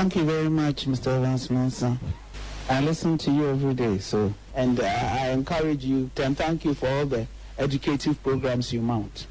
Thank you very much, Mr. Evans Mensah. I listen to you every day, and I encourage you and thank you for all the educative programs you mount.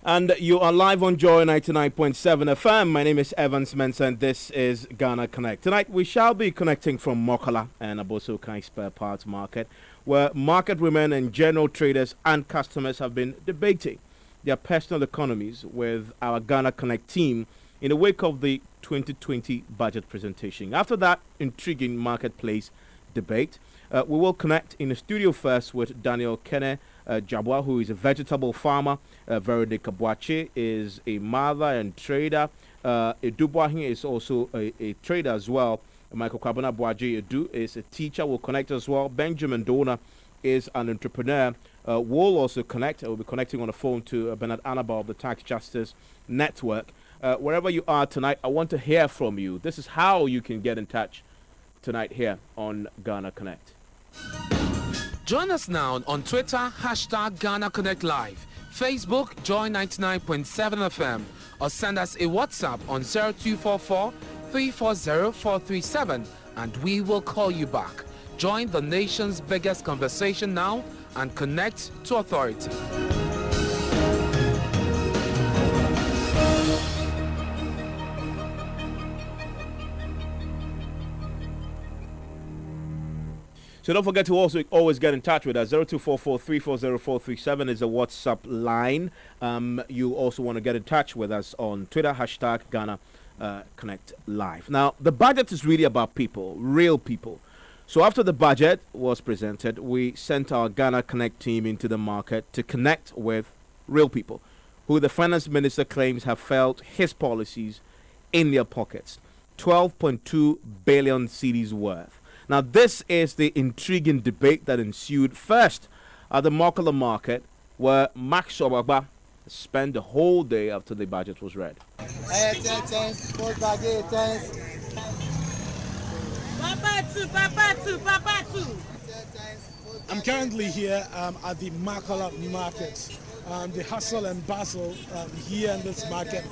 And you are live on Joy 99.7 FM. My name is Evans Mensah, and this is Ghana Connect. Tonight, we shall be connecting from Mokola and Aboso Kai Spare Parts Market, where market women and general traders and customers have been debating their personal economies with our Ghana Connect team in the wake of the 2020 budget presentation. After that intriguing marketplace debate, we will connect in the studio first with Daniel Kene Jabwa, who is a vegetable farmer. Veronica Boache is a mother and trader. Edubuahin is also a trader as well. Michael Kwabena Boaji Edu is a teacher. We'll connect as well. Benjamin Dona is an entrepreneur. We'll also connect. We'll be connecting on the phone to Bernard Annabelle of the Tax Justice Network. Wherever you are tonight, I want to hear from you. This is how you can get in touch tonight here on Ghana Connect. Join us now on Twitter, hashtag Ghana Connect Live, Facebook, Joy 99.7 FM, or send us a WhatsApp on 0244 340 437, and we will call you back. Join the nation's biggest conversation now and connect to authority. So don't forget to also always get in touch with us. 0244 340 437 is a WhatsApp line. You also want to get in touch with us on Twitter, hashtag Ghana Connect Live. Now, the budget is really about people, real people. So after the budget was presented, we sent our Ghana Connect team into the market to connect with real people who the finance minister claims have felt his policies in their pockets. 12.2 billion cedis worth. Now, this is the intriguing debate that ensued first at the Mokola market, where Max Obagba spent the whole day after the budget was read. I'm currently here at the Mokola market. The hustle and bustle here in this market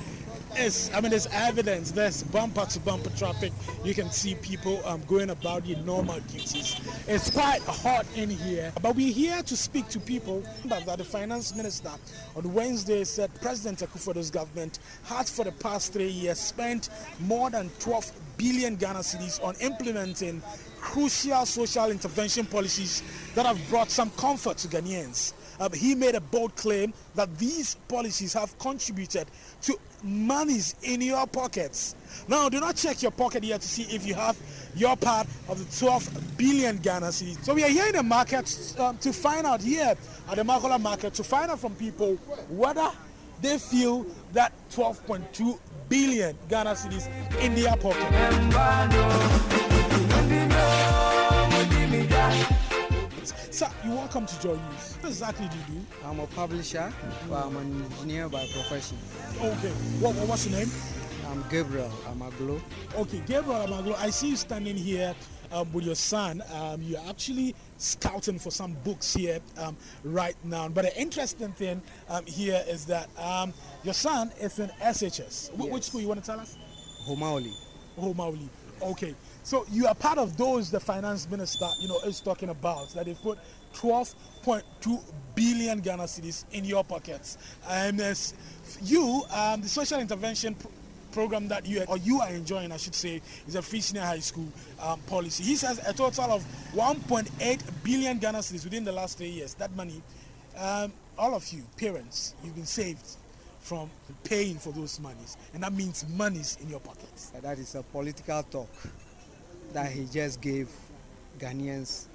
there's evidence. There's bumper-to-bumper traffic. You can see people going about their normal duties. It's quite hot in here, but we're here to speak to people. That the finance minister on Wednesday said President Akufo-Addo's government has for the past 3 years spent more than 12 billion Ghana cedis on implementing crucial social intervention policies that have brought some comfort to Ghanaians. He made a bold claim that these policies have contributed to monies in your pockets. Now, do not check your pocket here to see if you have your part of the 12 billion Ghana cedis. So we are here in the market to find out here at the Mokola market, to find out from people whether they feel that 12.2 billion Ghana cedis in their pocket. Sir, you're welcome to Joy News. What exactly do you do? I'm a publisher, but I'm an engineer by profession. Okay. What's your name? I'm Gabriel Amaglo. Okay, Gabriel Amaglo. I see you standing here with your son. You're actually scouting for some books here right now. But the interesting thing here is that your son is in SHS. Yes. Which school you want to tell us? Homaoli. Homaoli. Okay. So you are part of those the finance minister, is talking about, that they put 12.2 billion Ghana cedis in your pockets. And as you, the social intervention program that you are enjoying, I should say, is a free senior high school policy. He says a total of 1.8 billion Ghana cedis within the last 3 years. That money, all of you, parents, you've been saved from paying for those monies. And that means monies in your pockets. That is a political talk that he just gave Ghanaians.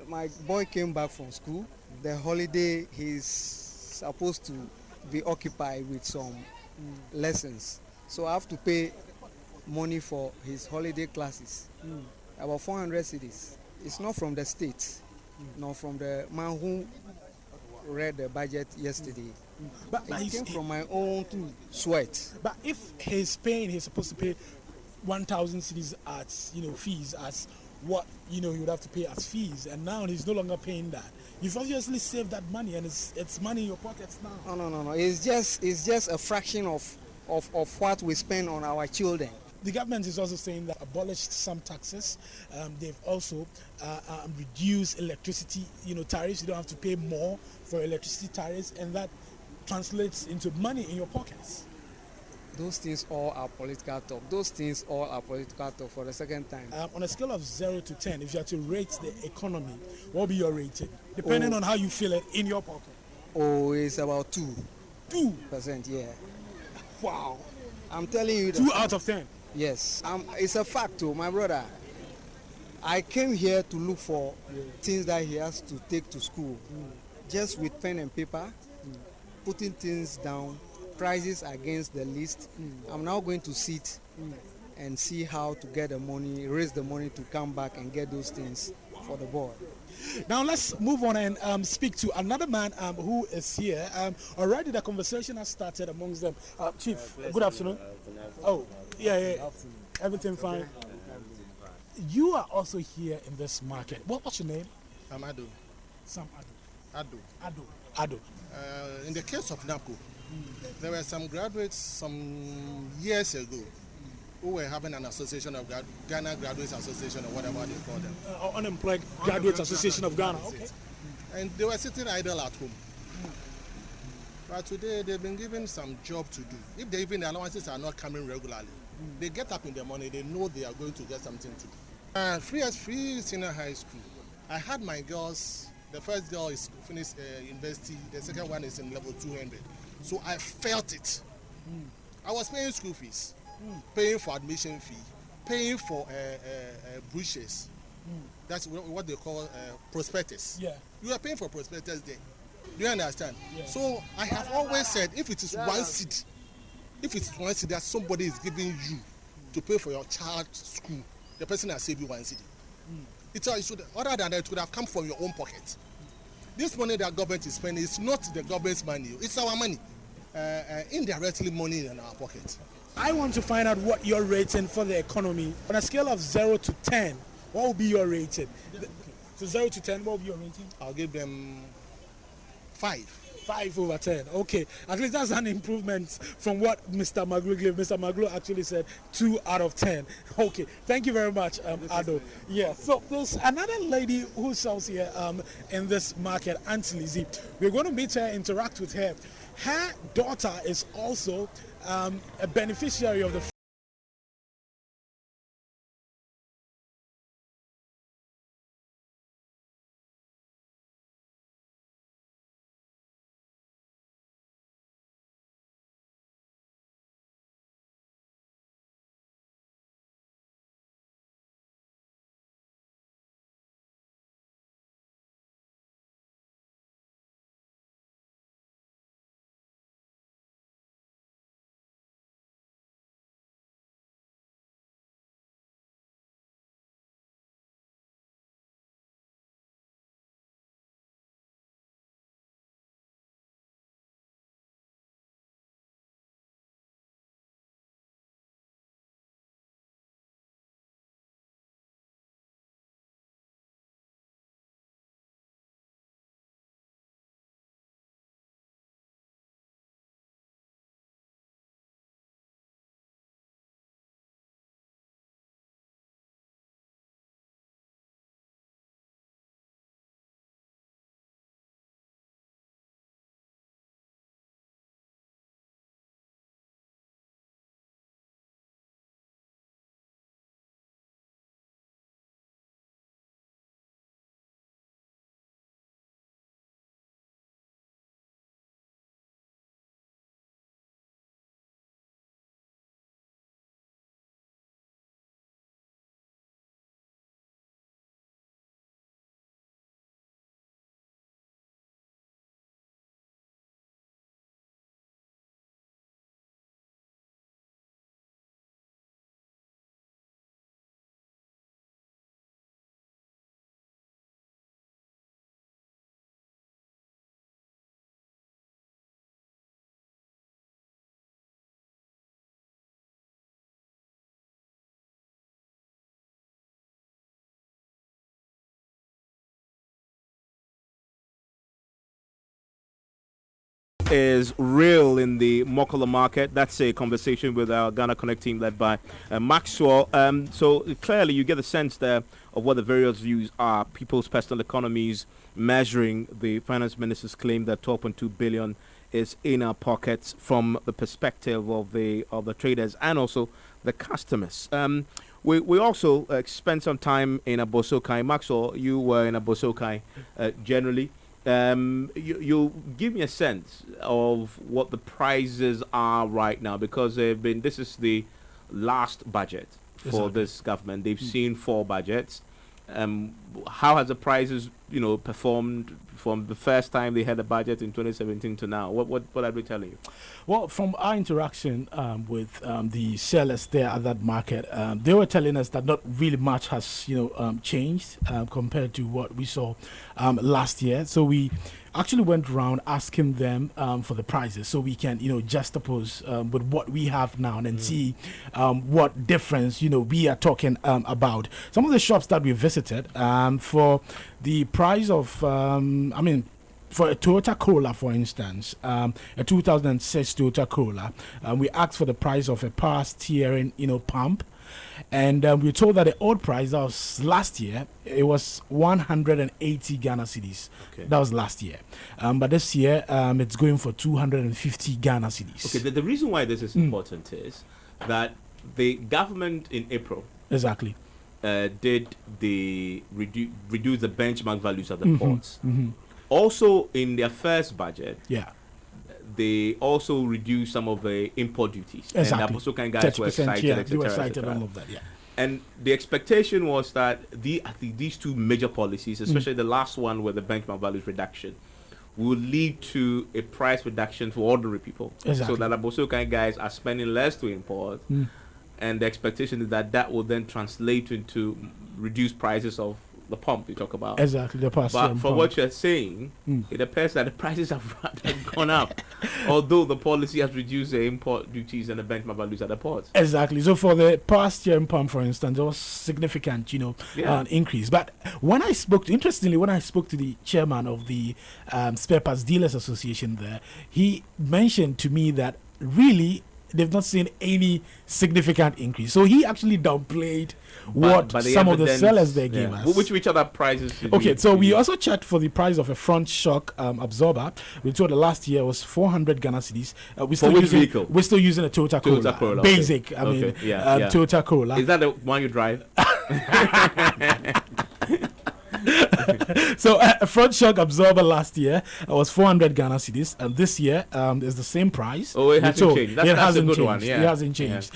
My boy came back from school. The holiday, he's supposed to be occupied with some lessons. So I have to pay money for his holiday classes. About 400 cedis. It's not from the state, nor from the man who read the budget yesterday. But it came from my own sweat. But if he's paying, he's supposed to pay 1,000 cedis as fees, as what he would have to pay as fees, and now he's no longer paying that. You've obviously saved that money, and it's money in your pockets now. No. It's just a fraction of of what we spend on our children. The government is also saying that abolished some taxes. They've also reduced electricity, tariffs. You don't have to pay more for electricity tariffs, and that translates into money in your pockets. Those things all are political talk. Those things all are political talk for the second time. On a scale of 0 to 10, if you had to rate the economy, what would be your rating? Depending on how you feel it in your pocket. Oh, it's about 2%, 2%, yeah. Wow. I'm telling you. 2 out of 10. Yes. It's a fact, too, my brother. I came here to look for things that he has to take to school. Just with pen and paper, putting things down, prices against the list. I'm now going to sit and see how to get the money, raise the money to come back and get those things for the boy. Now let's move on and speak to another man who is here. Already the conversation has started amongst them. Chief, good afternoon. Oh, yeah. Everything fine? You are also here in this market. What's your name? I'm Ado. Sam Ado. Ado. In the case of NAPCO, there were some graduates some years ago who were having an association of Ghana Graduates Association or whatever they call them. Unemployed Graduates Association of Ghana. Okay. And they were sitting idle at home. But today they've been given some job to do. If the allowances are not coming regularly, they get up in the morning, they know they are going to get something to do. Free senior high school. I had my girls, the first girl is finished university, the second one is in level 200. So I felt it. I was paying school fees, paying for admission fee, paying for brochures. That's what they call prospectus. Yeah. You are paying for prospectus there. Do you understand? Yeah. So I have always said, if it is one seed, that somebody is giving you to pay for your child's school, the person has saved you 1 cedi. Other than that, it would have come from your own pocket. This money that government is spending is not the government's money, it's our money. Indirectly money in our pocket. I want to find out what your rating for the economy. On a scale of 0 to 10, what will be your rating? So 0 to 10, what will be your rating? I'll give them 5. 5 over 10. Okay, at least that's an improvement from what Mr. Maglu gave. Mr. Maglu actually said 2 out of 10. Okay, thank you very much, Ado. Yeah, so there's another lady who sells here in this market, Auntie Lizzie. We're going to meet her, interact with her. Her daughter is also a beneficiary of the is real in the Mokola market? That's a conversation with our Ghana Connect team led by Maxwell. So clearly you get a sense there of what the various views are. People's personal economies measuring the finance minister's claim that 12.2 billion is in our pockets from the perspective of the traders and also the customers. We also spent some time in Abossey-Okai. Maxwell, you were in Abossey-Okai generally. You give me a sense of what the prices are right now, because this is the last budget for this government. They've seen 4 budgets. How has the prices, performed from the first time they had a budget in 2017 to now? What are they telling you? Well, from our interaction with the sellers there at that market, they were telling us that not really much has changed compared to what we saw last year. So we actually went around asking them for the prices, so we can juxtapose with what we have now and see what difference we are talking about. Some of the shops that we visited, for the price of for a Toyota Corolla, for instance, a 2006 Toyota Corolla, we asked for the price of a power steering, pump, and we were told that the old price, that was last year, it was 180 Ghana cedis. Okay. That was last year, but this year it's going for 250 Ghana cedis. Okay, the reason why this is important is that the government in April did the reduce the benchmark values at the ports. Also, in their first budget, they also reduced some of the import duties. Exactly. And Abossey-Okai guys were cited, they were cited all of that, And the expectation was that these two major policies, especially the last one with the benchmark values reduction, will lead to a price reduction for ordinary people. Exactly. So that Abossey-Okai guys are spending less to import. And the expectation is that will then translate into reduced prices of the pump you talk about. Exactly, the But from what you're saying, it appears that the prices have gone up, although the policy has reduced the import duties and the benchmark values at the ports. Exactly. So for the past year pump, for instance, there was significant, increase. But when I spoke to the chairman of the Spare Parts Dealers Association there, he mentioned to me that really they've not seen any significant increase. So he actually downplayed what some of the sellers they gave us. Which other prices? We also checked for the price of a front shock absorber. We told the last year was 400 Ghana cedis. We're still using a Toyota Corolla. Basic, Toyota Corolla. Is that the one you drive? So a front shock absorber last year was 400 Ghana cedis, and this year is the same price. Oh, it hasn't changed. That's a good one. Yeah. It hasn't changed.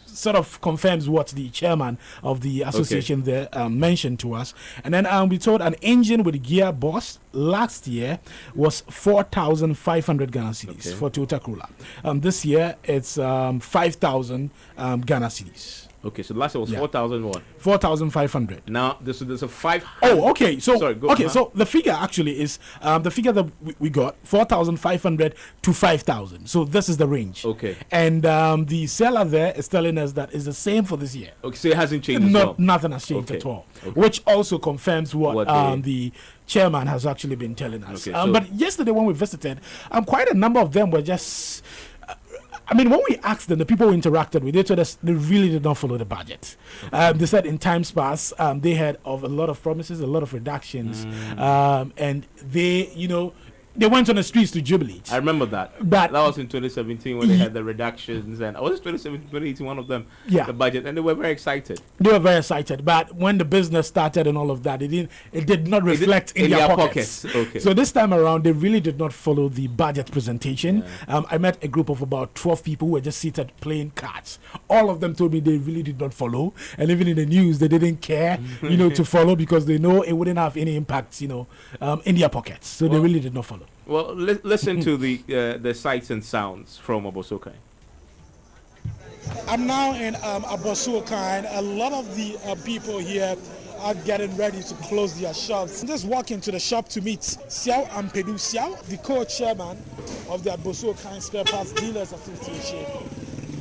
Sort of confirms what the chairman of the association there mentioned to us. And then we told an engine with gearbox last year was 4,500 Ghana cedis for Toyota Corolla. This year it's 5,000 Ghana cedis. Okay, so the last year was 4,000 what? 4,500. Now there's a 500. Oh, okay. So so the figure actually is the figure that we got 4,500 to 5,000. So this is the range. Okay. And the seller there is telling us that is the same for this year. Okay, so it hasn't changed. Nothing has changed at all. Okay. Which also confirms what the chairman has actually been telling us. Okay, but yesterday when we visited, quite a number of them were just. When we asked them, the people we interacted with, they told us they really did not follow the budget. They said in times past, they had a lot of promises, a lot of reductions, and they went on the streets to jubilate. I remember that. That was in 2017 when they had the reductions, and was it 2017, 2018, one of them, the budget, and they were very excited. They were very excited, but when the business started and all of that, it did not reflect in their pockets. Okay. So this time around, they really did not follow the budget presentation. I met a group of about 12 people who were just seated playing cards. All of them told me they really did not follow, and even in the news, they didn't care, to follow because they know it wouldn't have any impact, in their pockets. So they really did not follow. Well, listen to the sights and sounds from Abossey-Okai. I'm now in Abossey-Okai. A lot of the people here are getting ready to close their shops. I'm just walking to the shop to meet Xiao Ampedu Xiao, the co-chairman of the Abossey-Okai Spare Parts Dealers Association.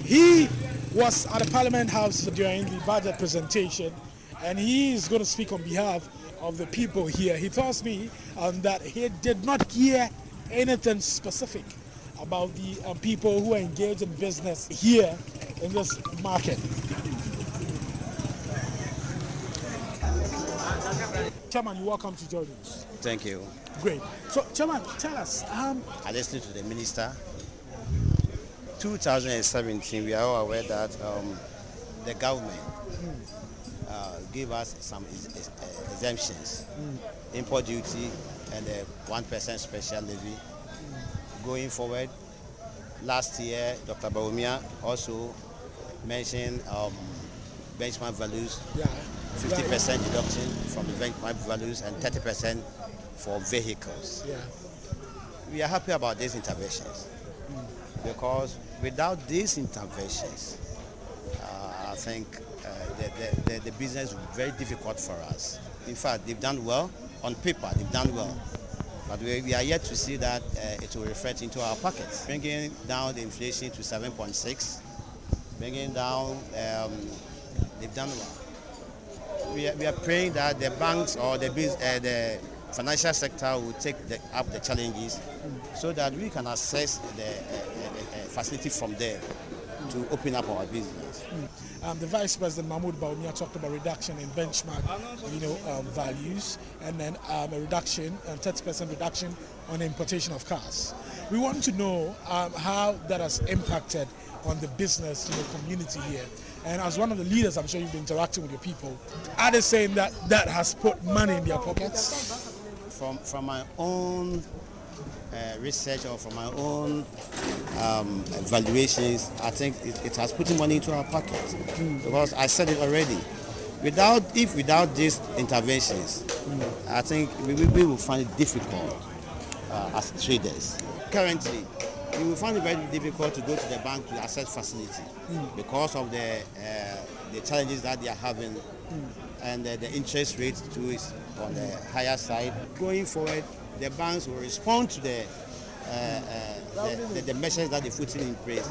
He was at the Parliament House during the budget presentation, and he is going to speak on behalf of the people here. He tells me that he did not hear anything specific about the people who are engaged in business here in this market. Chairman, you're welcome to join us. Thank you. Great. So, Chairman, tell us. I listened to the minister. 2017, we are all aware that the government gave us some exemptions, import duty and the 1% special levy. Going forward, last year, Dr. Bawumia also mentioned benchmark values, 50% deduction from the benchmark values and 30% for vehicles. Yeah. We are happy about these interventions because without these interventions, I think the business will be very difficult for us. In fact, they've done well. On paper, they've done well. But we are yet to see that it will reflect into our pockets. Bringing down the inflation to 7.6, bringing down, they've done well. We are praying that the banks or the financial sector will take up the challenges so that we can access the facility from there to open up our business. The Vice President Mahmoud Bawumia talked about reduction in benchmark, values, and then a reduction, 30% reduction on importation of cars. We want to know how that has impacted on the business community here. And as one of the leaders, I'm sure you've been interacting with your people. Are they saying that that has put money in their pockets? From my own research or from my own evaluations, I think it has put money into our pocket because I said it already. Without these interventions, I think we will find it difficult as traders. Currently, we will find it very difficult to go to the bank to access facility because of the challenges that they are having and the interest rate too is on the higher side. Going forward, the banks will respond to the measures that they put in place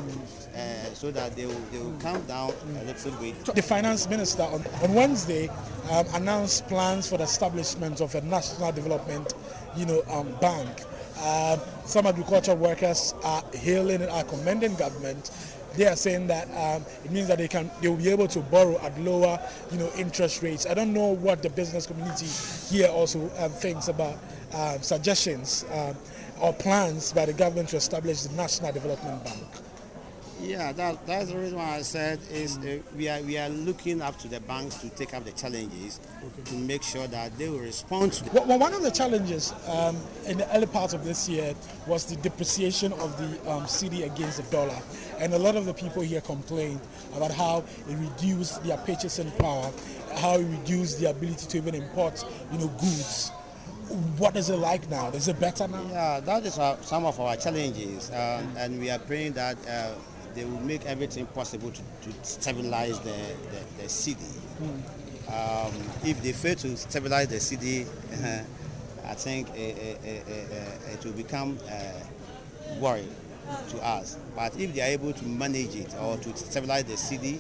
so that they will calm down a little bit. The finance minister on Wednesday announced plans for the establishment of a national development bank. Some agricultural workers are hailing it, are commending government. They are saying that it means that they will be able to borrow at lower interest rates. I don't know what the business community here also thinks about suggestions or plans by the government to establish the National Development Bank. Yeah, that's the reason why I said is we are looking up to the banks to take up the challenges to make sure that they will respond to. Well, one of the challenges in the early part of this year was the depreciation of the cedi against the dollar, and a lot of the people here complained about how it reduced their purchasing power, how it reduced the ability to even import goods. What is it like now? Is it better now? Yeah, that is some of our challenges, and we are praying that they will make everything possible to stabilize the cedi. If they fail to stabilize the cedi, I think it will become worry to us. But if they are able to manage it or to stabilize the cedi,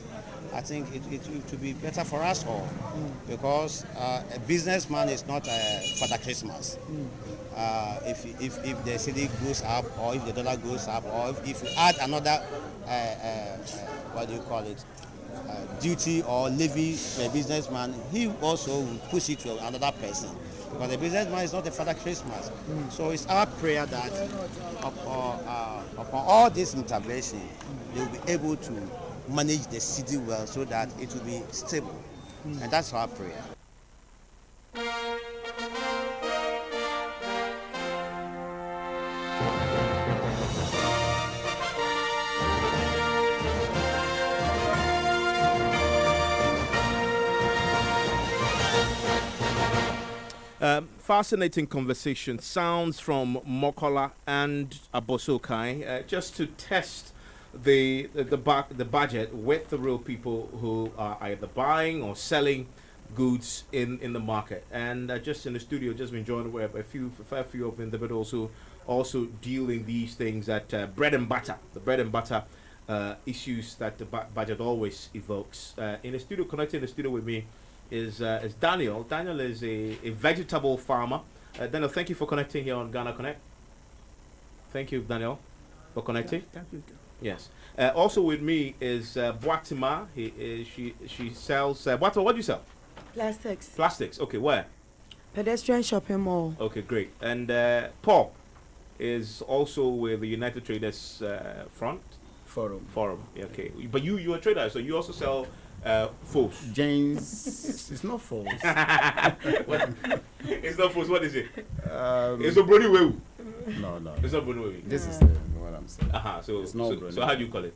I think it will be better for us all because a businessman is not Father Christmas. If the cedi goes up or if the dollar goes up or if you add another duty or levy to a businessman, he also will push it to another person because the businessman is not a Father Christmas. So it's our prayer that upon all this intervention, they will be able to manage the cedi well so that it will be stable. And that's our prayer. Fascinating conversation sounds from Mokola and Abosokai just to test the budget with the real people who are either buying or selling goods in the market. And just in the studio, just been joined with a fair few of the individuals who also deal in these things at the bread and butter issues that the budget always evokes. In the studio, connected in the studio with me is Daniel. Daniel is a vegetable farmer. Daniel, thank you for connecting here on Ghana Connect. Thank you, Daniel, for connecting. Thank you. Yes. Also with me is Boatima. She sells. Boatima, what do you sell? Plastics. Plastics. Okay, where? Pedestrian shopping mall. Okay, great. And Paul is also with the United Traders Forum. Yeah, okay, but you're a trader, so you also sell phones. James, it's not false. It's not phones. What is it? It's a Brody Wewu. No. It's not Brody Wewu. This is what I'm saying. So it's not so how do you call it?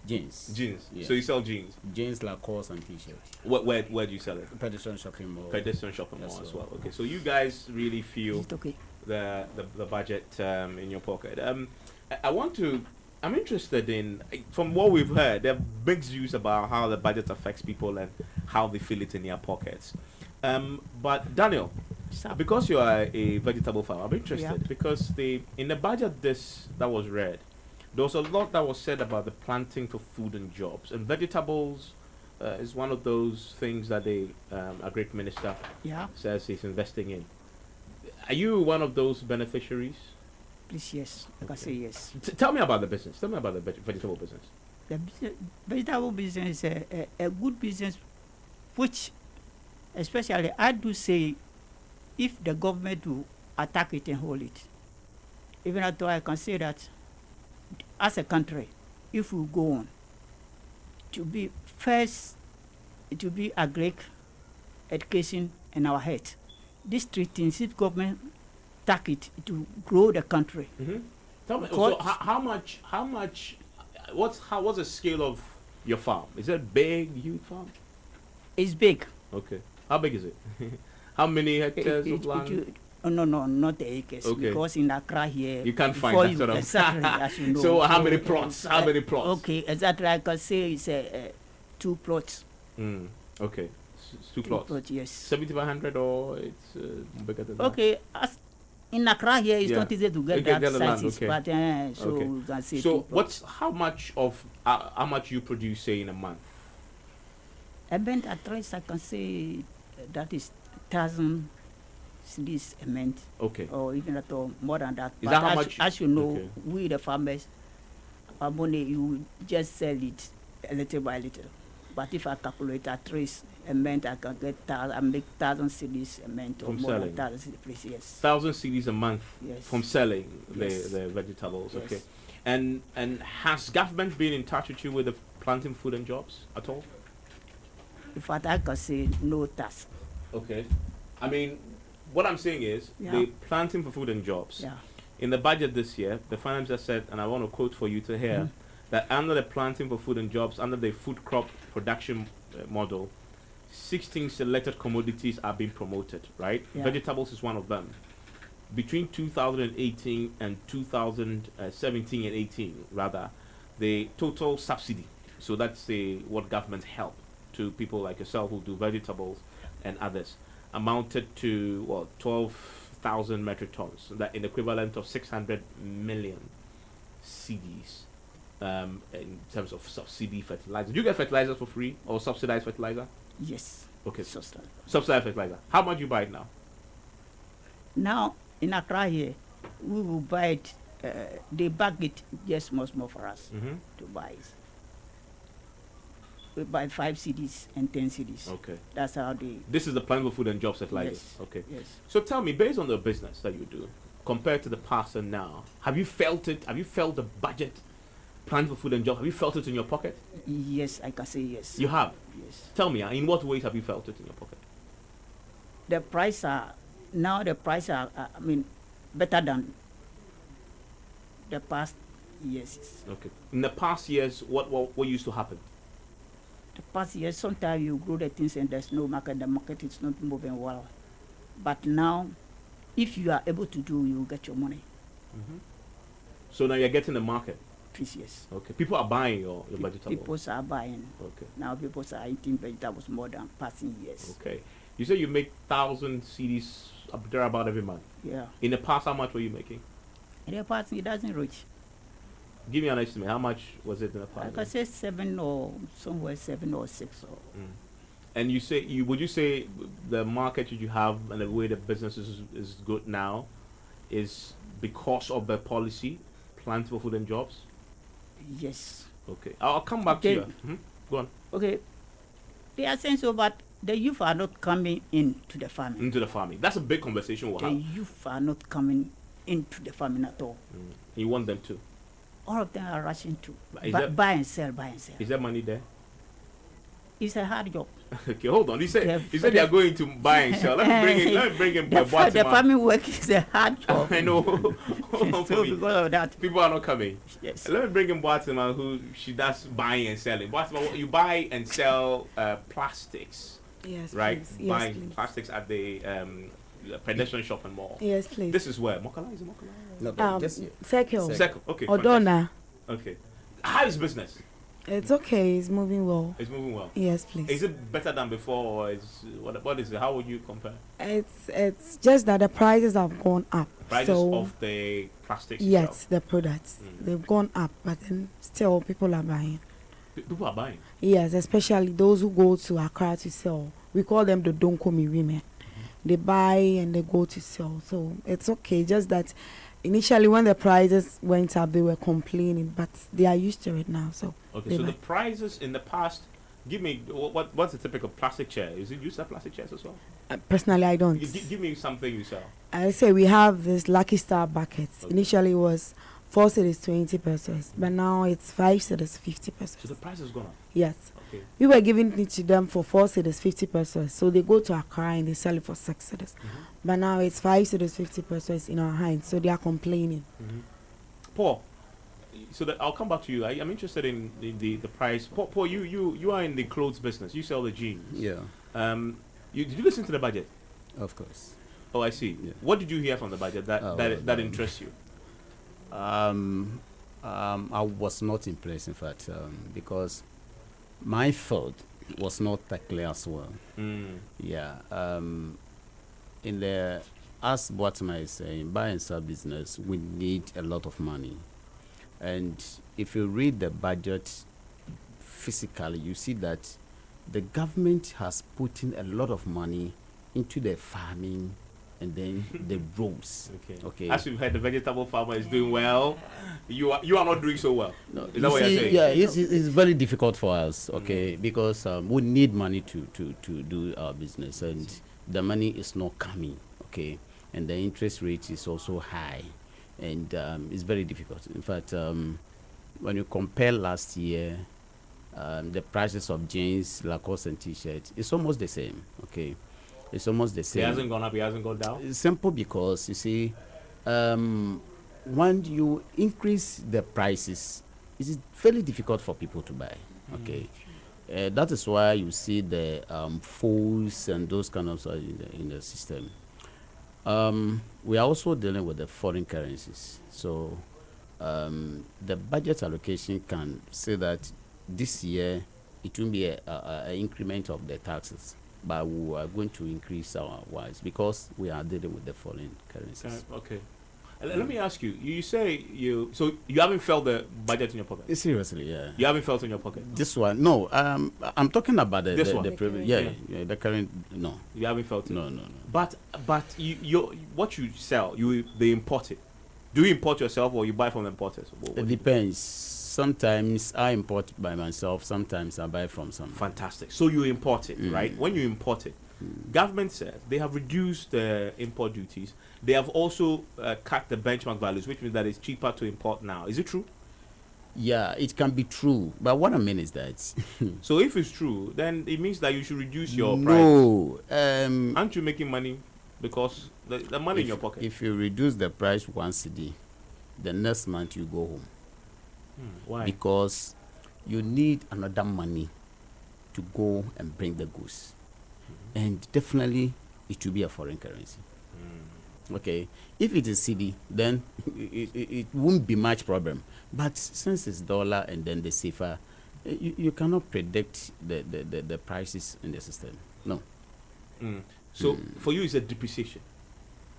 Jeans. Yeah. So you sell jeans. Jeans, Lacoste, and T-shirts. Where do you sell it? Pedestrian shopping mall. Pedestrian shopping mall as well. Okay, so you guys really feel the budget in your pocket. I'm interested in, from what we've heard, there are big views about how the budget affects people and how they feel it in their pockets. But Daniel, because you are a vegetable farmer, I'm interested because in the budget that was read, there was a lot that was said about the planting for food and jobs, and vegetables is one of those things that a great minister says he's investing in. Are you one of those beneficiaries? Please, yes. I can say yes. Tell me about the business. Tell me about the vegetable business. The vegetable business is a good business, which, especially, I do say, if the government will attack it and hold it, even though I can say that, as a country, if we go on, to be first, it will be agric, education, and our health. These three things, if government attack it to grow the country. Mm-hmm. Tell me, so how much? What's the scale of your farm? Is it big, huge farm? It's big. Okay. How big is it? How many hectares of land? No, not the acres. Okay. Because in Accra here, you can't find that sort of. Exactly, as you know. So how many plots? Okay, exactly. I can say it's 2 plots. Okay. 2 plots. Yes. 70 by 100 or it's bigger than that? Okay. In Accra here, it's not easy to get that sizes, but so we can say. So how much you produce, say, in a month? About at least I can say that is 1,000 cedis a month. Okay. Or even at all more than that. Is but that how much? As you know, we the farmers, our money you just sell it a little by little. But if I calculate at least a month, I can get I make 1,000 cedis a month or more than 1,000 cedis. Yes. 1,000 cedis a month from selling the vegetables. Yes. Okay. And has government been in touch with you with the planting food and jobs at all? In fact, I can say no task. Okay. I mean, what I'm saying is the planting for food and jobs. Yeah. In the budget this year, the finance just said, and I want to quote for you to hear, that under the planting for food and jobs, under the food crop production model, 16 selected commodities are being promoted, right? Yeah. Vegetables is one of them. Between 2018 and 2017 and 18, rather, the total subsidy, so that's what government help to people like yourself who do vegetables and others, amounted to 12,000 metric tons, that in equivalent of 600 million CDs. In terms of subsidy fertilizer, do you get fertilizer for free or subsidized fertilizer? Yes. Okay. Subsidized fertilizer. How much you buy it now? Now in Accra here, we will buy it. They bag it just much more for us to buy it. We buy 5 CDs and 10 CDs. Okay. That's how they. This is the plan for food and jobs fertilizer. Yes. Okay. Yes. So tell me, based on the business that you do, compared to the past and now, have you felt it? Have you felt the budget? Plan for food and jobs, have you felt it in your pocket? Yes, I can say yes. You have? Yes. Tell me, in what ways have you felt it in your pocket? The price are better than the past years. Okay. In the past years, what used to happen? The past years, sometimes you grow the things and there's no market, the market is not moving well. But now, if you are able to do, you get your money. So now you're getting the market? Yes. Okay. People are buying your vegetables? People are buying. Okay. Now people are eating vegetables more than passing years. Okay. You say you make 1,000 CDs up there about every month? Yeah. In the past, how much were you making? In the past, it doesn't reach. Give me an estimate. How much was it in the past? I can say 7 or somewhere 7 or 6. Or And would you say the market that you have and the way the business is good now is because of the policy plentiful food and jobs? Yes. Okay, I'll come back to Okay. you. Mhm. Go on. Okay. They are saying so, but the youth are not coming into the farming. Into the farming. That's a big conversation we'll The have. youth are not coming into the farming at all. You want them to. All of them are rushing to Is buy, that- buy and sell, buy and sell. Is there money there? It's a hard job. Okay, hold on. You said Yeah, you said they are going to buy and sell. Let me bring in the Boatima. farming work is a hard job. I know. Hold on for So me. because of that, People are not coming. yes. Let me bring in Boatima, who she does buying and selling. Boatima, you buy and sell plastics, Yes, right? please. Yes, Buying please. plastics at the pedestrian shopping mall. Yes, please. This is where Mokala is it Mokala? No, just Circle. Second. Okay. Odona. fantastic. Okay. How is business? It's okay. It's moving well. It's moving well. Yes, please. Is it better than before, or is what is it? How would you compare It's just that the prices have gone up. prices so of the plastics? yes, itself? the products they've gone up, but then still people are buying. People are buying. Yes, especially those who go to Accra to sell. We call them the Donkomi women. They buy and they go to sell. So it's okay. Just that initially when the prices went up, they were complaining, but they are used to it now. So Okay, they so buy. the prices in the past. Give me what's the typical plastic chair? Is it used as plastic chairs as well? Personally, I don't. Give me something you sell. I say we have this Lucky Star buckets. Initially it was 4 cities 20 pesos, but now it's 5 cities 50 pesos. So the price has gone up. Yes. Okay. We were giving it to them for 4 cities 50 pesos. So they go to Accra and they sell it for 6 cities. But now it's 5 cities 50 pesos in our hands. So they are complaining. Paul, so I'll come back to you. I'm interested in the price. Paul, you are in the clothes business. You sell the jeans. Yeah, Did you listen to the budget? of course. Oh, I see. Yeah. What did you hear from the budget that Well, interests you? I was not impressed, in fact, because my field was not that clear as well. Yeah. In the, as Boatima is saying, buy and sell business, we need a lot of money. And if you read the budget physically, you see that the government has put in a lot of money into the farming and then the roads. Okay. As we've heard, the vegetable farmer is doing well. You are not doing so well. No, Is that what you're saying? Yeah, it's very difficult for us, okay, because we need money to do our business, and the money is not coming, okay, and the interest rate is also high, and it's very difficult. In fact, when you compare last year, the prices of jeans, Lacoste, and T-shirts, it's almost the same, okay. It's almost the same. It hasn't gone up, it hasn't gone down? It's simple because, you see, when you increase the prices, it's very difficult for people to buy, okay. That is why you see the falls and those kind of in the system. We are also dealing with the foreign currencies. So the budget allocation can say that this year it will be an increment of the taxes, but we are going to increase our wise because we are dealing with the foreign currencies. Okay. Let me ask you. You say you haven't felt the budget in your pocket. Seriously, yeah. You haven't felt in your pocket. This one, no. I'm talking about This one? the previous. Yeah, the current. No. You haven't felt it. No. But you what you sell, they import it. Do you import yourself or you buy from importers? It depends. Sometimes I import by myself. Sometimes I buy from some. Fantastic. So you import it, right? When you import it, government says they have reduced the import duties. They have also cut the benchmark values, which means that it's cheaper to import now. Is it true? Yeah, it can be true. But what I mean is that. So if it's true, then it means that you should reduce your price. No. Aren't you making money because the money in your pocket? If you reduce the price once a day, the next month you go home. Why? Because you need another money to go and bring the goods. And definitely it will be a foreign currency. Okay, if it is CD, then it won't be much problem. But since it's dollar and then the CFA, you cannot predict the prices in the system. No. So for you, it's a depreciation.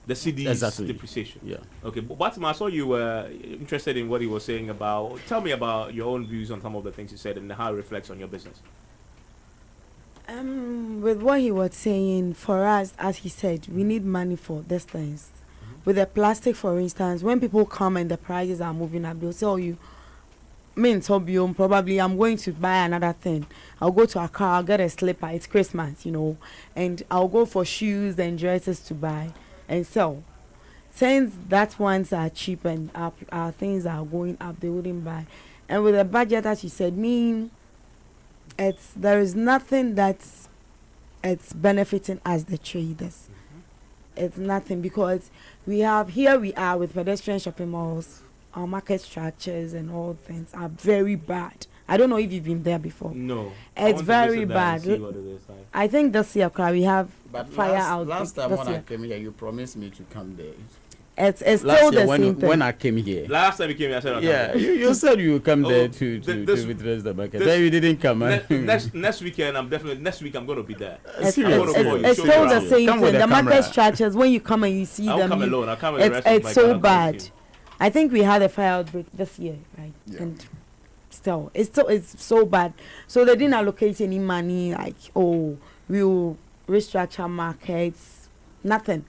The CD is depreciation. Yeah. Okay, but Batima, I saw you were interested in what he was saying about. Tell me about your own views on some of the things he said and how it reflects on your business. With what he was saying, for us, as he said, we need money for these things. With the plastic, for instance, when people come and the prices are moving up, they'll tell you, me and Tobium, probably I'm going to buy another thing. I'll go to Accra, I'll get a slipper. It's Christmas, you know, and I'll go for shoes and dresses to buy and sell. Since that ones are cheap and our things are going up, they wouldn't buy. And with the budget, as you said, there is nothing that's it's benefiting us the traders. It's nothing, because we are with pedestrian shopping malls. Our market structures and all things are very bad. I don't know if you've been there before. No. It's very bad. I think this year we have fire out. Last time when I came here, you promised me to come there. It's still the same thing. When I came here. Last time you came here, I said, you said you would come there to witness the market. Then you didn't come. Next weekend, next week I'm going to be there. It's still the same thing. The market structures, when you come and you see them, I'll come alone. I'll come with the rest of it's my so bad. I think we had a fire outbreak this year, right? Yeah. And it's so bad. So they didn't allocate any money, like, we'll restructure markets, nothing.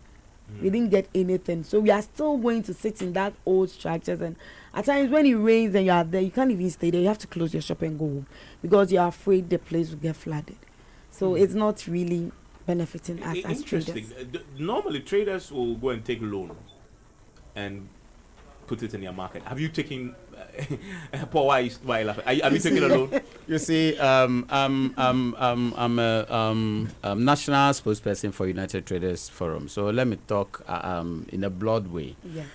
We didn't get anything. So we are still going to sit in that old structures, and at times when it rains and you are there, you can't even stay there. You have to close your shop and go home because you are afraid the place will get flooded. So it's not really benefiting us as traders. Normally traders will go and take loan and put it in your market. Have you taken Paul, why are you laughing? Have you taken a loan? You see, I'm a national spokesperson for United Traders Forum. So let me talk in a broad way. Yes.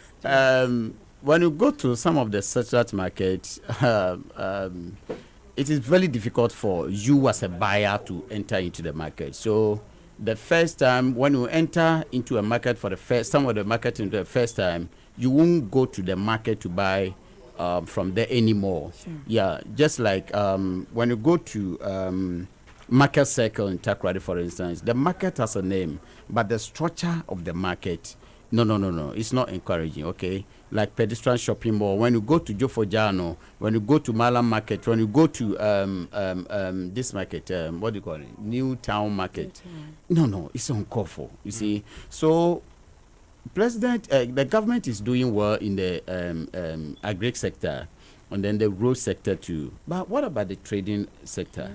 When you go to some of the satellite markets, it is very difficult for you as a buyer to enter into the market. So the first time when you enter into a market for the first time, you won't go to the market to buy from there anymore. Sure. Yeah, just like when you go to Market Circle in Takoradi, for instance, the market has a name, but the structure of the market, no, it's not encouraging, okay? Like pedestrian shopping mall, when you go to Jofojano, when you go to Malam Market, when you go to this market, what do you call it? New Town Market. No, it's uncalled for, you see. So the government is doing well in the agri sector and then the road sector too. But what about the trading sector?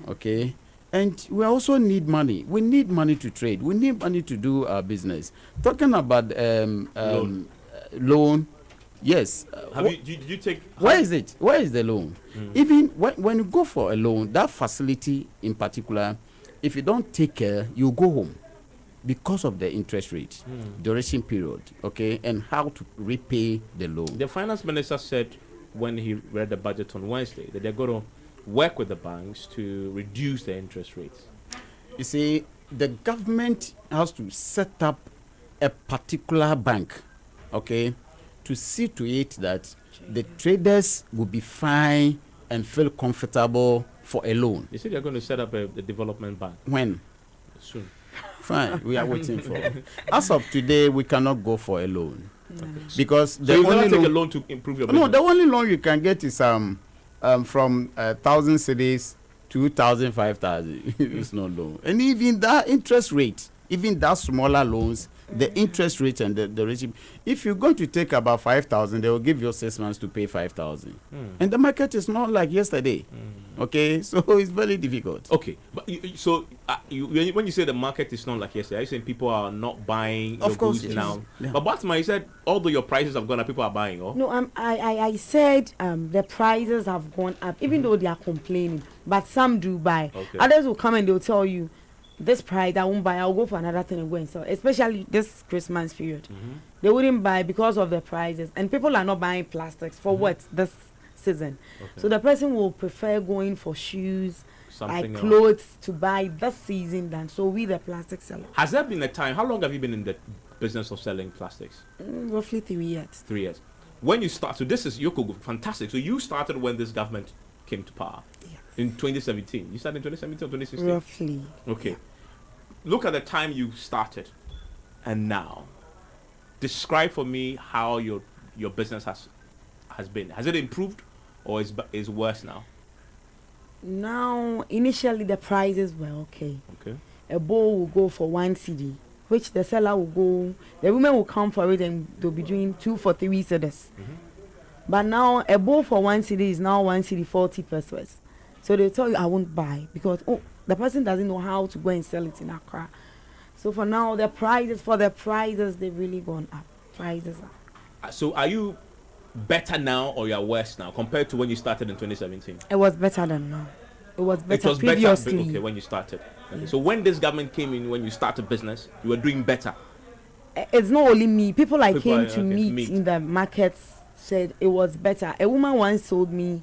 Okay. And we also need money. We need money to trade. We need money to do our business. Talking about loan, yes. Did you take? Where is it? Where is the loan? Even when you go for a loan, that facility in particular, if you don't take care, you go home. Because of the interest rate, duration period, okay, and how to repay the loan. The finance minister said when he read the budget on Wednesday that they're going to work with the banks to reduce the interest rates. You see, the government has to set up a particular bank, okay, to see to it that the traders will be fine and feel comfortable for a loan. You said they're going to set up a development bank. When? Soon. Fine, we are waiting for. As of today, we cannot go for a loan because so you cannot take a loan to improve your business. No, the only loan you can get is from 1,000 cities to 2,000, 5,000. It's no loan, and even that interest rate, even that smaller loans, the interest rate and the regime. If you're going to take about 5,000, they will give you 6 months to pay 5,000, and the market is not like yesterday. Okay, so it's very difficult. Okay, but when you say the market is not like yesterday, are you saying people are not buying your goods now? Yeah. But Batman, you said although your prices have gone up, people are buying. Oh? No, I said the prices have gone up, even though they are complaining, but some do buy. Okay. Others will come and they'll tell you, this price I won't buy, I'll go for another thing and go and sell, especially this Christmas period. They wouldn't buy because of the prices, and people are not buying plastics for what this season. Okay. So the person will prefer going for shoes, something like clothes to buy this season than so we the plastic seller. Has there been a time, how long have you been in the business of selling plastics? Roughly 3 years. 3 years. When you start, so this is Yoko, fantastic. So you started when this government came to power. Yes. In 2017. You started in 2017 or 2016? Roughly. Okay. Look at the time you started and now. Describe for me how your business has been. Has it improved or is worse now? Now, initially the prices were okay. Okay. A bowl will go for 1 cedi which the seller will go, the women will come for it and they'll be doing 2 for 3 cedis. But now a bowl for 1 cedi is now 1 cedi 40 pesos. So they tell you I won't buy because the person doesn't know how to go and sell it in Accra. So for now the prices they've really gone up. Prices are. So are you better now or you are worse now compared to when you started in 2017? It was better than now. It was better It was previously. better, okay, when you started. Okay. So when this government came in, when you started business, you were doing better. It's not only me. People I came to okay, meet in the markets said it was better. A woman once told me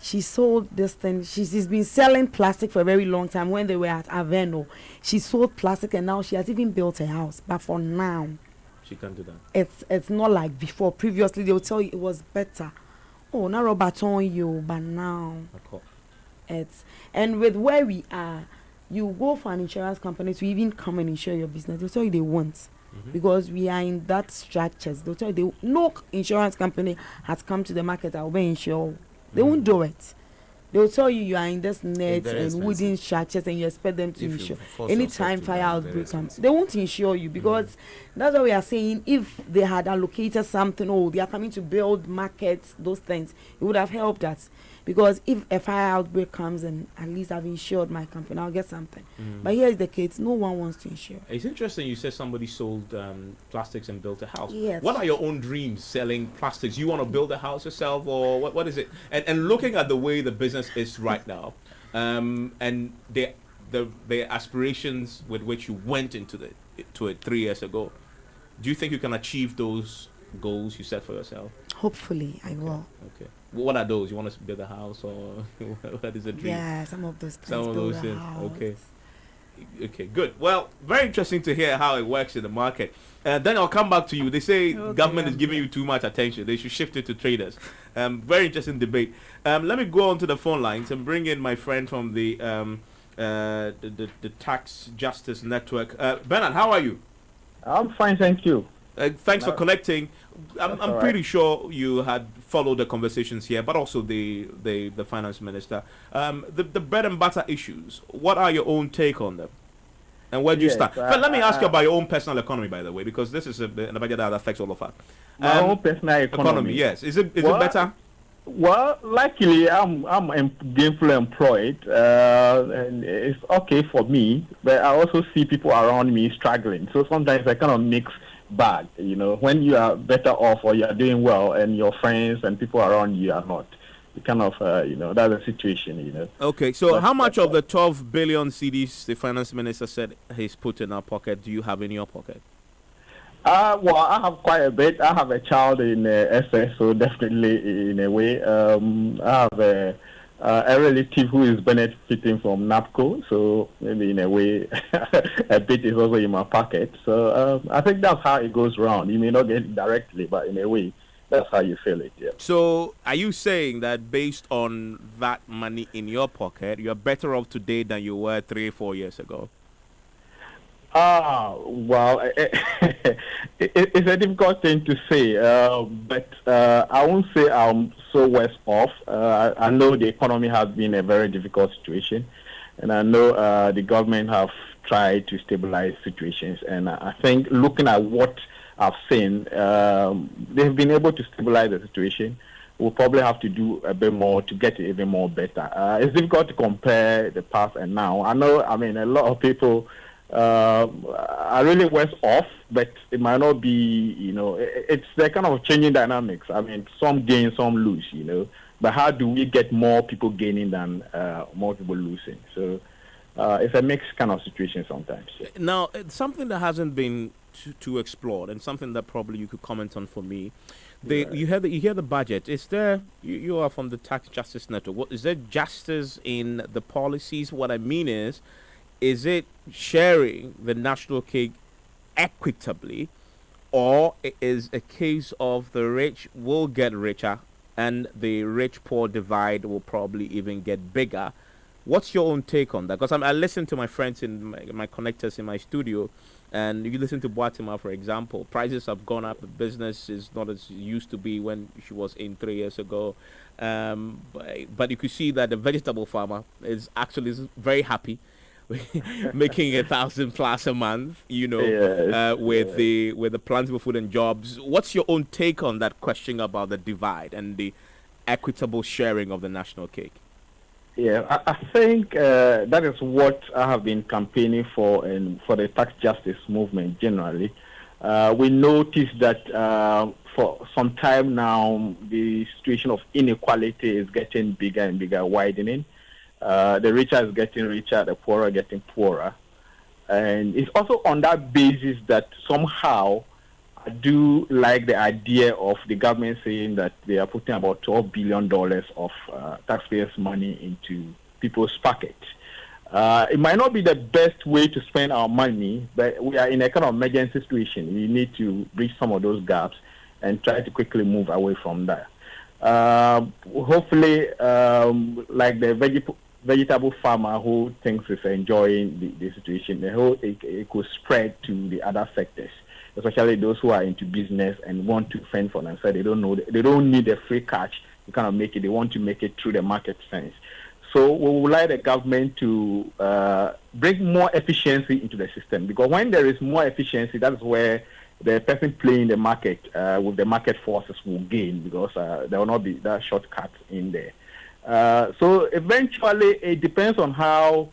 she sold this thing. She's been selling plastic for a very long time. When they were at Aveno, she sold plastic and now she has even built a house. But for now, she can't do that. It's not like before. Previously, they would tell you it was better. Oh, now Robert on you, but now and with where we are, you go for an insurance company to even come and insure your business. They'll tell you they won't. Because we are in that structures. They'll tell you no insurance company has come to the market that will insure. They won't do it. They'll tell you are in this net and wooden structures and you expect them to insure. Anytime fire outbreak comes, they won't insure you because that's what we are saying. If they had allocated something, they are coming to build markets, those things, it would have helped us. Because if a fire outbreak comes and at least I've insured my company, I'll get something. But here is the case, no one wants to insure. It's interesting you said somebody sold plastics and built a house. Yes. What are your own dreams selling plastics? You want to build a house yourself or what is it? And looking at the way the business is right now, and the aspirations with which you went into it 3 years ago, do you think you can achieve those goals you set for yourself? Hopefully, I will. Okay. What are those? You want to build a house or what is a dream? Yeah, some of those things. Some of those things. Okay. Okay, good. Well, very interesting to hear how it works in the market. Then I'll come back to you. They say government is giving you too much attention. They should shift it to traders. Very interesting debate. Let me go on to the phone lines and bring in my friend from the Tax Justice Network. Bernard, how are you? I'm fine, thank you. Thanks for connecting. I'm pretty sure you had followed the conversations here, but also the finance minister. The bread and butter issues. What are your own take on them? And where do you start? Let me ask you about your own personal economy, by the way, because this is a budget that affects all of us. My own personal economy. Yes. Is it better? Well, luckily I'm gainfully employed, and it's okay for me. But I also see people around me struggling. So sometimes I kind of mix bag. When you are better off or you are doing well, and your friends and people around you are not, you kind of that's the situation. Okay, so how much of the 12 billion CDs the finance minister said he's put in our pocket do you have in your pocket? Well, I have quite a bit. I have a child in SS, so definitely in a way. I have a relative who is benefiting from NAPCO, so maybe in a way a bit is also in my pocket. So I think that's how it goes around. You may not get it directly, but in a way, that's how you feel it. Yeah. So are you saying that based on that money in your pocket, you're better off today than you were 3-4 years ago? Well, it's a difficult thing to say, but I won't say I'm so worse off. I know the economy has been a very difficult situation, and I know the government have tried to stabilize situations, and I think looking at what I've seen, they've been able to stabilize the situation. We'll probably have to do a bit more to get it even more better. It's difficult to compare the past and now. I know, a lot of people are really worse off, but it might not be, it's the kind of changing dynamics. Some gain, some lose, but how do we get more people gaining than more people losing? So it's a mixed kind of situation sometimes. Yeah. Now, it's something that hasn't been too explored, and something that probably you could comment on for me. You hear the budget. Is there? You are from the Tax Justice Network. Is there justice in the policies? What I mean is it sharing the national cake equitably, or is a case of the rich will get richer and the rich-poor divide will probably even get bigger? What's your own take on that? Because I listen to my friends in my connectors in my studio, and you listen to Boatima, for example. Prices have gone up. The business is not as it used to be when she was in 3 years ago. But you could see that the vegetable farmer is actually very happy. making 1,000 plus a month, Yes, with the Plentiful Food and Jobs. What's your own take on that question about the divide and the equitable sharing of the national cake? Yeah, I think that is what I have been campaigning for, and for the tax justice movement generally. We noticed that for some time now, the situation of inequality is getting bigger and bigger, widening. The richer is getting richer, the poorer getting poorer. And it's also on that basis that somehow I do like the idea of the government saying that they are putting about $12 billion of taxpayers' money into people's pockets. It might not be the best way to spend our money, but we are in a kind of emergency situation. We need to bridge some of those gaps and try to quickly move away from that. Hopefully, like the vegetable farmer who thinks is enjoying the situation, it could spread to the other sectors, especially those who are into business and want to fend for themselves. They don't need a free cash to kind of make it. They want to make it through the market sense. So we would like the government to bring more efficiency into the system, because when there is more efficiency, that's where the person playing the market with the market forces will gain, because there will not be that shortcut in there. So eventually, it depends on how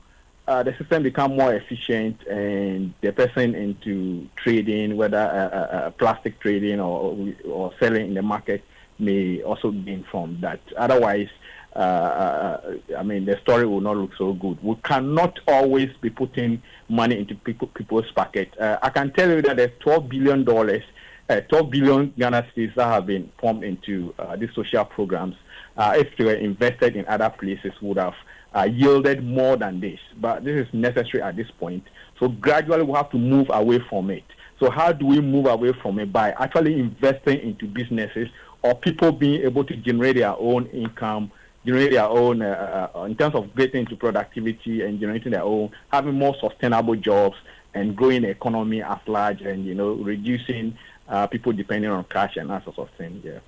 the system become more efficient, and the person into trading, whether plastic trading or selling in the market, may also gain from that. Otherwise, the story will not look so good. We cannot always be putting money into people's pocket. I can tell you that there's $12 billion, 12 billion Ghana cedis that have been pumped into these social programs. If they were invested in other places, would have yielded more than this. But this is necessary at this point. So gradually we have to move away from it. So how do we move away from it? By actually investing into businesses, or people being able to generate their own income, generate their own, in terms of getting into productivity and generating their own, having more sustainable jobs and growing the economy at large, and, reducing people depending on cash and that sort of thing. Yeah.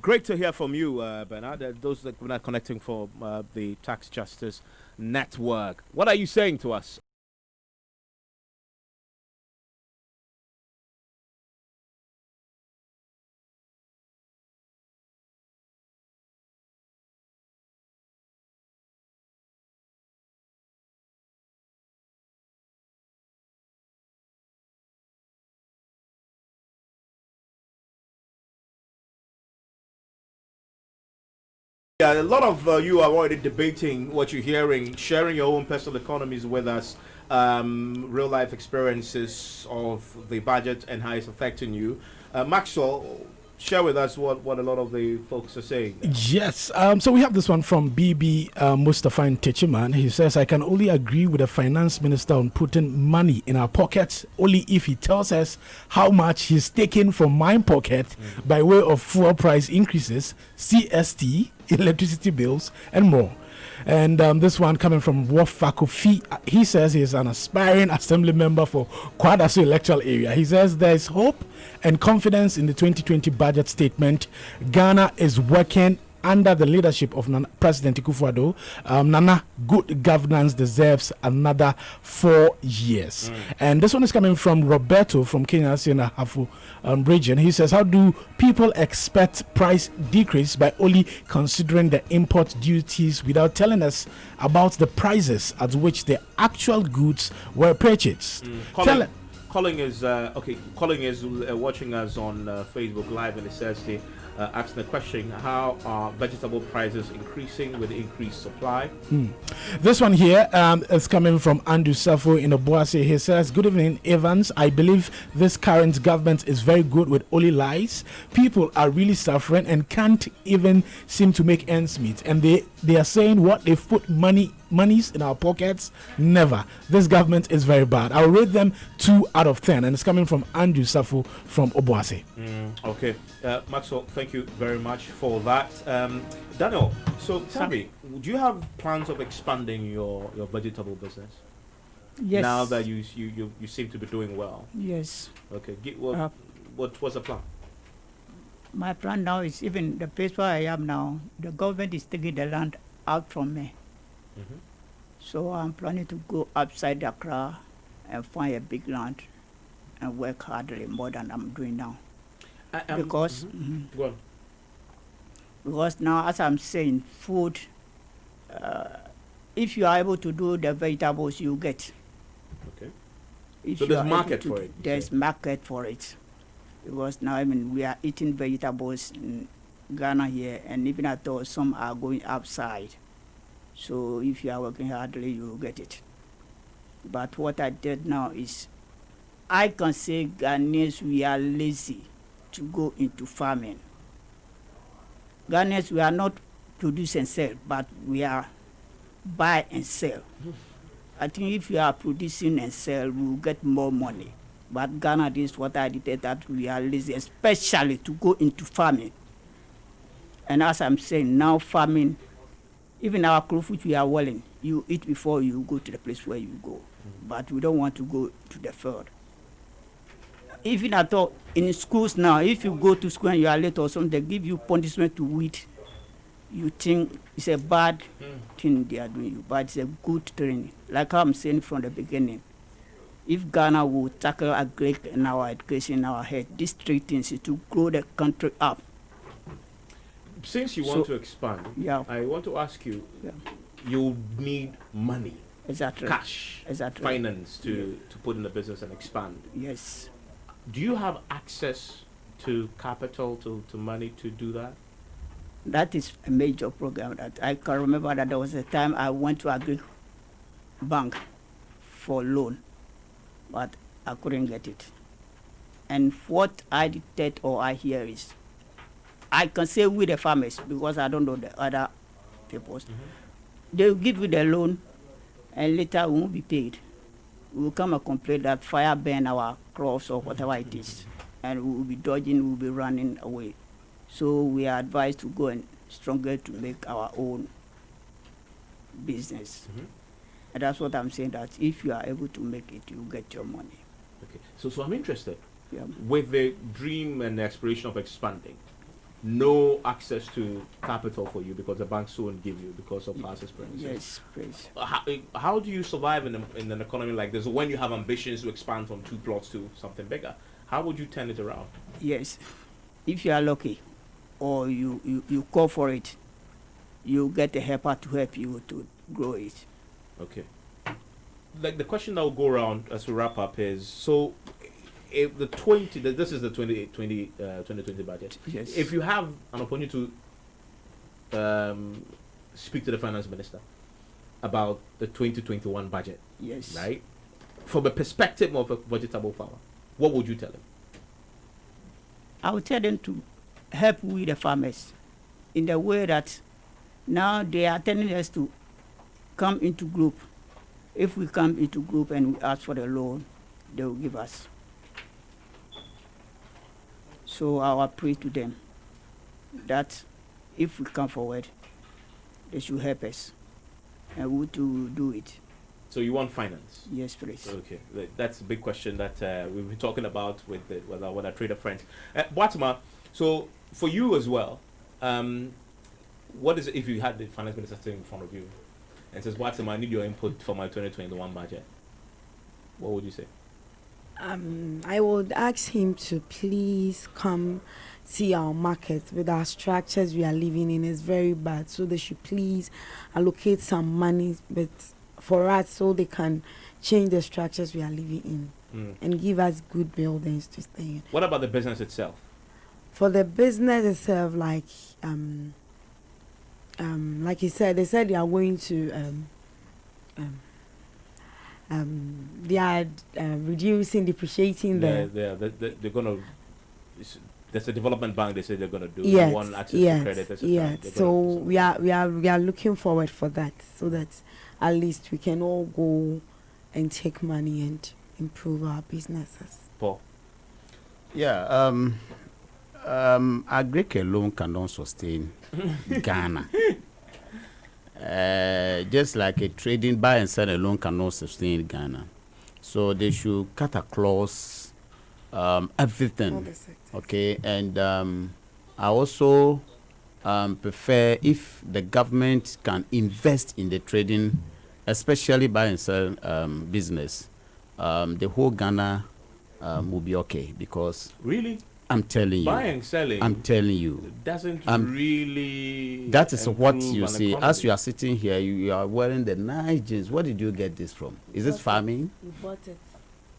Great to hear from you, Bernard. Those that are connecting for the Tax Justice Network. What are you saying to us? Yeah, a lot of you are already debating what you're hearing, sharing your own personal economies with us, real life experiences of the budget and how it's affecting you. Maxwell, share with us what a lot of the folks are saying. Yes. So we have this one from BB Mustafa in Techiman. He says, I can only agree with the finance minister on putting money in our pockets only if he tells us how much he's taken from my pocket by way of fuel price increases, CST, electricity bills, and more. And this one coming from Wafakofi, he says he's an aspiring assembly member for Kwadaso electoral area. He says there is hope and confidence in the 2020 budget statement. Ghana is working under the leadership of President Akufo-Addo. Nana, good governance deserves another 4 years. And this one is coming from Roberto from Kenya, Siena Hafu region. He says, how do people expect price decrease by only considering the import duties without telling us about the prices at which the actual goods were purchased? Colin is watching us on Facebook Live, and it says he asking the question, how are vegetable prices increasing with increased supply? This one here is coming from Andrew Safo in Obuasi. He says, good evening, Evans. I believe this current government is very good with only lies. People are really suffering and can't even seem to make ends meet. And they are saying what they've put monies in our pockets. Never. This government is very bad. I'll rate them 2 out of 10. And it's coming from Andrew Safo from Obuasi. Okay. Maxwell, thank you very much for that. Daniel, so tell me, do you have plans of expanding your vegetable business? Yes. Now that you seem to be doing well. Yes. Okay. What's the plan? My plan now is, even the place where I am now, the government is taking the land out from me. So I'm planning to go outside Accra and find a big land and work hardly more than I'm doing now. Because Go on. because now, as I'm saying, food, if you are able to do the vegetables, you get. Okay. If So you there's are able market to for do- it, you There's say? market for it. Because now, I mean, we are eating vegetables in Ghana here, and even at all, some are going outside. So if you are working hardly, you will get it. But what I did now is, I can say Ghanaians, we are lazy to go into farming. Ghanaians, we are not produce and sell, but we are buy and sell. I think if you are producing and sell, we will get more money. But Ghana, this is what I did, that we are lazy, especially to go into farming. And as I'm saying, now farming, even our clothes which we are wearing, you eat before you go to the place where you go. But we don't want to go to the field. Even at all, in schools now, if you go to school and you are late or something, they give you punishment to eat. You think it's a bad thing they are doing you, but it's a good training. Like I'm saying from the beginning, if Ghana will tackle agri in our education, in our head, these three things is to grow the country up. Since you want to expand, yeah. I want to ask you, Yeah. you need money, Exactly. cash, Exactly. finance to put in the business and expand. Yes. Do you have access to capital, to money to do that? That is a major program that I can remember that there was a time I went to Agri Bank for loan, but I couldn't get it. And what I did or I hear is, I can say with the farmers because I don't know the other peoples. They will give you the loan and later we won't be paid. We will come and complain that fire burn our crops or whatever it is. And we will be dodging, we will be running away. So we are advised to go and stronger to make our own business. And that's what I'm saying, that if you are able to make it, you get your money. Okay. So I'm interested. Yeah. With the dream and the aspiration of expanding, no access to capital for you because the banks won't give you because of past experiences. Yes, please. How do you survive in an economy like this when you have ambitions to expand from 2 plots to something bigger? How would you turn it around? Yes. If you are lucky or you call for it, you get a helper to help you to grow it. Okay. Like the question that will go around as we wrap up is, so if this is the 2020 budget. Yes. If you have an opportunity to speak to the finance minister about the 2021 budget, yes, right? From a perspective of a vegetable farmer, what would you tell him? I would tell them to help with the farmers in the way that now they are telling us to come into group. If we come into group and we ask for the loan, they will give us. So I will pray to them that if we come forward, they should help us and we to do it. So you want finance? Yes, please. Okay, that's a big question that we've been talking about with our trader friends. Boatema, so for you as well, what is it if you had the finance minister sitting in front of you and says, Boatema, I need your input for my 2021 budget? What would you say? I would ask him to please come see our market with our structures we are living in is very bad. So they should please allocate some money for us so they can change the structures we are living in and give us good buildings to stay in. What about the business itself? For the business itself, like he said, they said they are going to they are reducing, depreciating they're going to. There's a development bank. They say they're going to do one access to credit. Yes. So we are looking forward for that, so that at least we can all go and take money and improve our businesses. Paul. Yeah. Agric alone cannot sustain Ghana. Just like a trading buy and sell alone cannot sustain Ghana. So they should cut across everything. Okay, and I also prefer if the government can invest in the trading especially buy and sell business, the whole Ghana will be okay, because really, I'm telling you, buying and selling, I'm telling you, doesn't really. That is what improve you an see. economy. As you are sitting here, you are wearing the nice jeans. Where did you get this from? Is this farming? You bought it.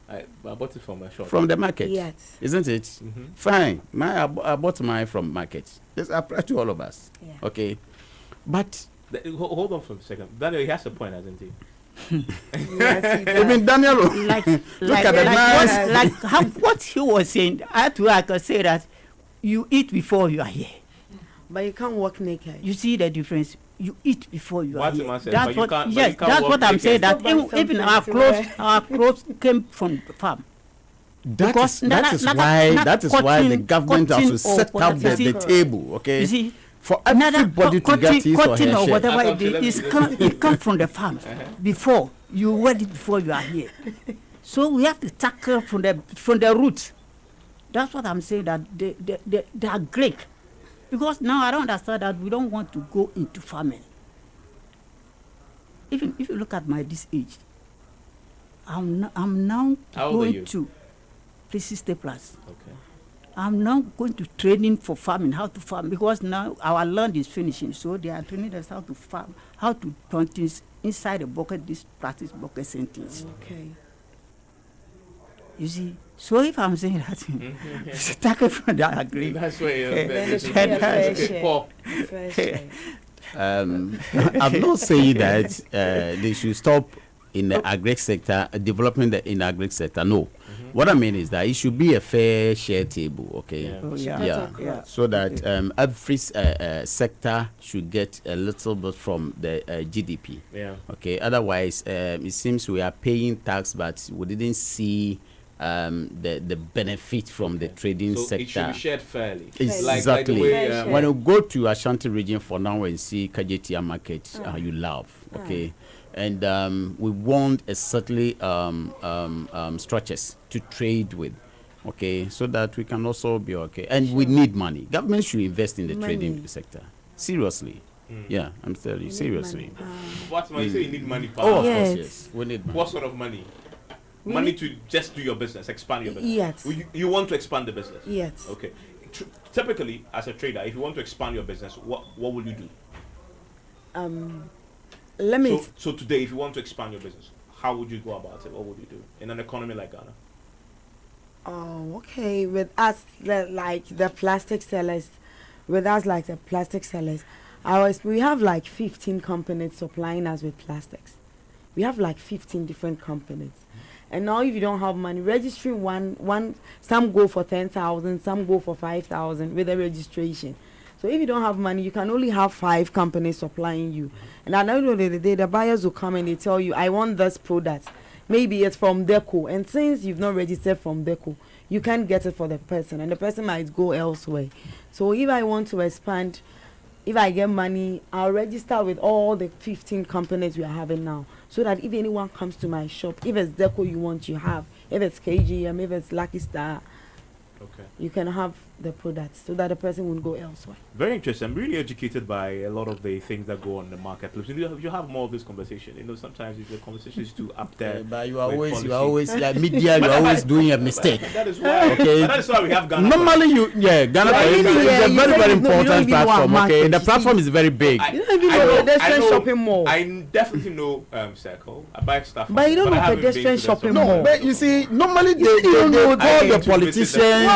I bought it from a shop. From the market? Yes. Isn't it? Fine. I bought mine from market. This applies to all of us. Yeah. Okay. But Hold on for a second. Daniel, he has a point, hasn't he? Even Daniel, like, look at the nice. What he was saying, I could say that you eat before you are here. But you can't walk naked. You see the difference. You eat before you are What here. Emma said, That's but you what. can't- but Yes, you can't that's walk what I'm saying. naked. That even our clothes came from the farm. That Because is not why the cotton- government has to cotton or set up the whatever. table, okay? You see, for everybody to get his or her cotton or share. whatever it come from the farm before you wear it before you are here. So we have to tackle from the root. That's what I'm saying, that they are great. Because now I don't understand that we don't want to go into farming. Even if you look at this age, I'm now How old are you? going to 360 plus. Okay. I'm now going to training for farming, how to farm, because now our land is finishing. So they are training us how to farm, how to plant things inside the bucket, this practice buckets and things. Okay. You see, so if I'm saying that, it's taken from that agreement. That's where I'm not saying that they should stop in the agri sector, developing in the agri sector. No. What I mean is that it should be a fair share table, okay? Yeah. Oh, yeah. So that every sector should get a little bit from the GDP. Yeah. Okay. Otherwise, it seems we are paying tax, but we didn't see the benefit from the trading So sector. it should be shared fairly. Exactly. Like the way, when you go to Ashanti region for now and see Kajetia market, you love, okay? And we want a certainly structures to trade with, okay, so that we can also be okay. And we need money. Government should invest in the trading sector. Seriously. Yeah, I'm telling you, seriously. What money? You say you need money. Oh, of course, yes. We need money. What sort of money? Money to just do your business, expand your business. Yes. You want to expand the business. Yes. Okay. Typically, as a trader, if you want to expand your business, what will you do? Let me. So today, if you want to expand your business, how would you go about it? What would you do in an economy like Ghana? Oh, okay. With us, the plastic sellers, we have like 15 companies supplying us with plastics. We have like 15 different companies. And now if you don't have money, registering one, some go for 10,000, some go for 5,000 with the registration. So if you don't have money, you can only have 5 companies supplying you. And at the end of the day, the buyers will come and they tell you, I want this product. Maybe it's from Deco. And since you've not registered from Deco, you can't get it for the person. And the person might go elsewhere. So if I want to expand, if I get money, I'll register with all the 15 companies we are having now. So that if anyone comes to my shop, if it's Deco you want, you have. If it's KGM, if it's Lucky Star, okay, you can have the products so that the person won't go elsewhere. Very interesting. I'm really educated by a lot of the things that go on in the market. You have more of this conversation. Sometimes if the conversation is too up there. But you are always like media. You are always doing a mistake. That is why. Okay. That is why we have Ghana. Normally, Ghana is a very, very important platform. Okay, the platform is very big. You don't even know pedestrian shopping mall. I definitely know Circle. I buy stuff. But you don't know pedestrian shopping mall. No, but you see, normally they call the politicians.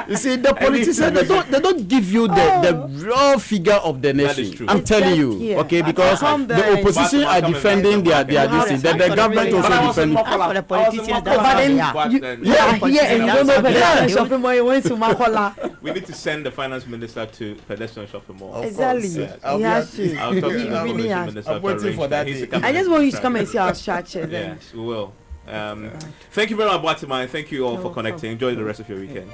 You see, the politicians they don't give you the raw figure of the nation. I'm telling you, okay, because the opposition are defending their this. The government also defending. For the politicians, and you don't know pedestrian shopping mall. You went to Makola. We need to send the finance minister to pedestrian shopping mall. Exactly. He has to. I'll talk to the information minister. I'm waiting for that day. I just want you to come and see our structures. Yes, we will. Thank you very much, Batima, and thank you all for connecting. Enjoy the rest of your weekend.